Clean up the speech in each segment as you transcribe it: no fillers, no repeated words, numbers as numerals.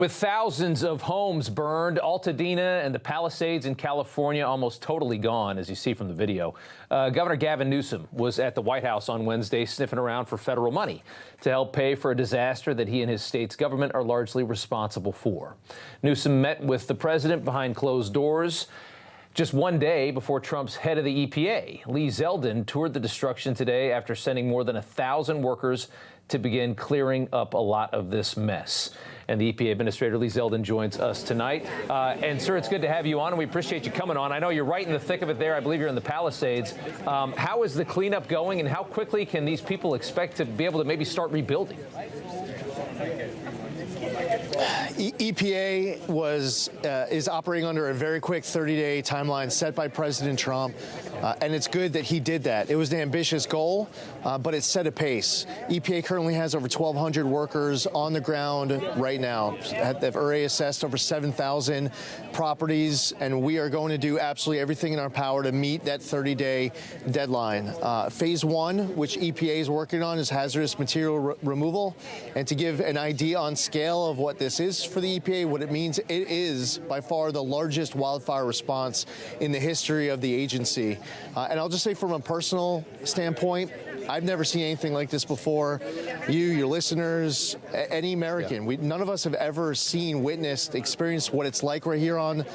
With thousands of homes burned, Altadena and the Palisades in California almost totally gone, as you see from the video. Governor Gavin Newsom was at the White House on Wednesday sniffing around for federal money to help pay for a disaster that he and his state's government are largely responsible for. Newsom met with the president behind closed doors just one day before Trump's head of the EPA. Lee Zeldin toured the destruction today after sending more than 1,000 workers to begin clearing up a lot of this mess. And the EPA Administrator Lee Zeldin joins us tonight. And, sir, it's good to have you on, and we appreciate you coming on. I know you're right in the thick of it there. I believe you're in the Palisades. How is the cleanup going, and how quickly can these people expect to be able to maybe start rebuilding? EPA is operating under a very quick 30-day timeline set by President Trump, and it's good that he did that. It was an ambitious goal, but it set a pace. EPA currently has over 1,200 workers on the ground right now. They've already assessed over 7,000 properties, and we are going to do absolutely everything in our power to meet that 30-day deadline. Phase one, which EPA is working on, is hazardous material removal. And to give an idea on scale of what this is for the EPA, what it means, it is by far the largest wildfire response in the history of the agency. And I'll just say from a personal standpoint, I've never seen anything like this before. You, your listeners, any American, none of us have ever seen, witnessed, experienced what it's like right here on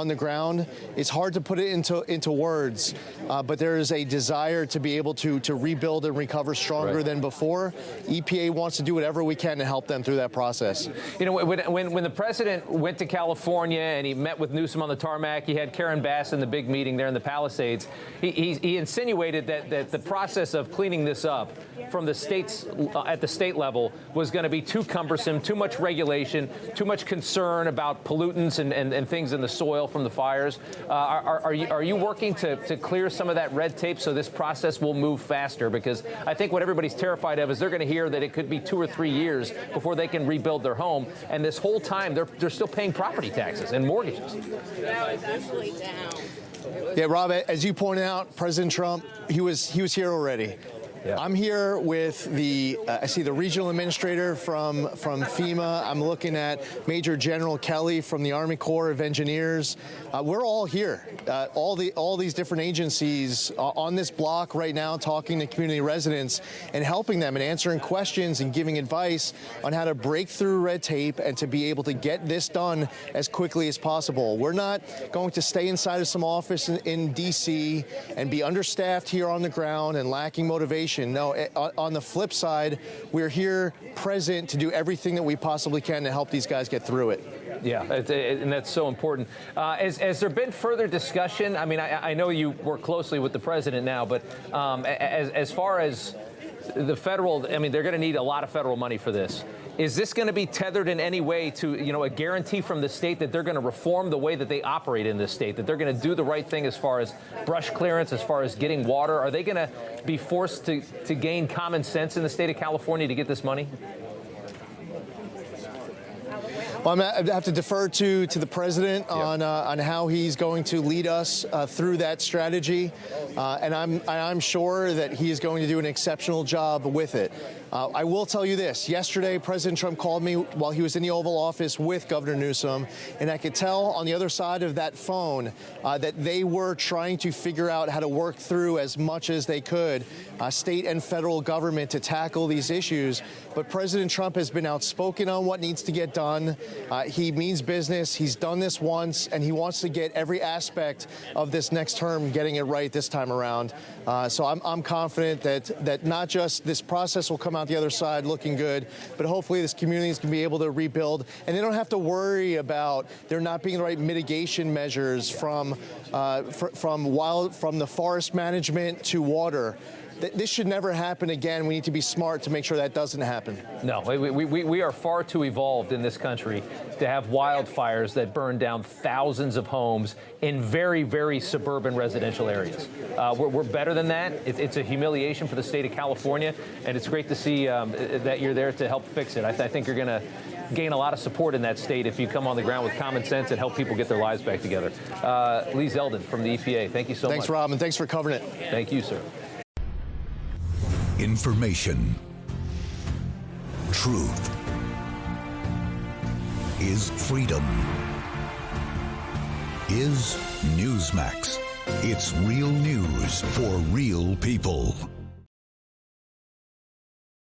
the ground. It's hard to put it into words, but there is a desire to be able to rebuild and recover stronger than before. EPA wants to do whatever we can to help them through that process. You know, when the president went to California and he met with Newsom on the tarmac, he had Karen Bass in the big meeting there in the Palisades. He insinuated that the process of cleaning this up from the states at the state level was going to be too cumbersome, too much regulation, too much concern about pollutants and things in the soil from the fires. Are you working to clear some of that red tape so this process will move faster? Because I think what everybody's terrified of is they're going to hear that it could be 2 or 3 years before they can rebuild their home, and this whole time they're still paying property taxes and mortgages. Yeah, Rob, as you pointed out, President Trump, he was here already. Yeah. I'm here with I see the regional administrator from FEMA. I'm looking at Major General Kelly from the Army Corps of Engineers. We're all here, all these different agencies on this block right now, talking to community residents and helping them and answering questions and giving advice on how to break through red tape and to be able to get this done as quickly as possible. We're not going to stay inside of some office in D.C. and be understaffed here on the ground and lacking motivation. No, on the flip side, we're here present to do everything that we possibly can to help these guys get through it. Yeah, and that's so important. Has there been further discussion? I mean, I know you work closely with the president now, but as far as the federal, I mean, they're going to need a lot of federal money for this. Is this going to be tethered in any way to, a guarantee from the state that they're going to reform the way that they operate in this state, that they're going to do the right thing as far as brush clearance, as far as getting water? Are they going to be forced to gain common sense in the state of California to get this money? Well, I have to defer to the president on how he's going to lead us through that strategy, and I'm sure that he is going to do an exceptional job with it. I will tell you this. Yesterday, President Trump called me while he was in the Oval Office with Governor Newsom, and I could tell on the other side of that phone that they were trying to figure out how to work through as much as they could, state and federal government, to tackle these issues. But President Trump has been outspoken on what needs to get done. He means business. He's done this once, and he wants to get every aspect of this next term getting it right this time around. So I'm confident that not just this process will come out the other side looking good, but hopefully this community is going to be able to rebuild, and they don't have to worry about there not being the right mitigation measures from the forest management to water. This should never happen again. We need to be smart to make sure that doesn't happen. No, we are far too evolved in this country to have wildfires that burn down thousands of homes in very, very suburban residential areas. We're better than that. It's a humiliation for the state of California, and it's great to see that you're there to help fix it. I think you're going to gain a lot of support in that state if you come on the ground with common sense and help people get their lives back together. Lee Zeldin from the EPA, thank you so much. Thanks, Rob, and thanks for covering it. Thank you, sir. Information, truth, is freedom. Is Newsmax. It's real news for real people.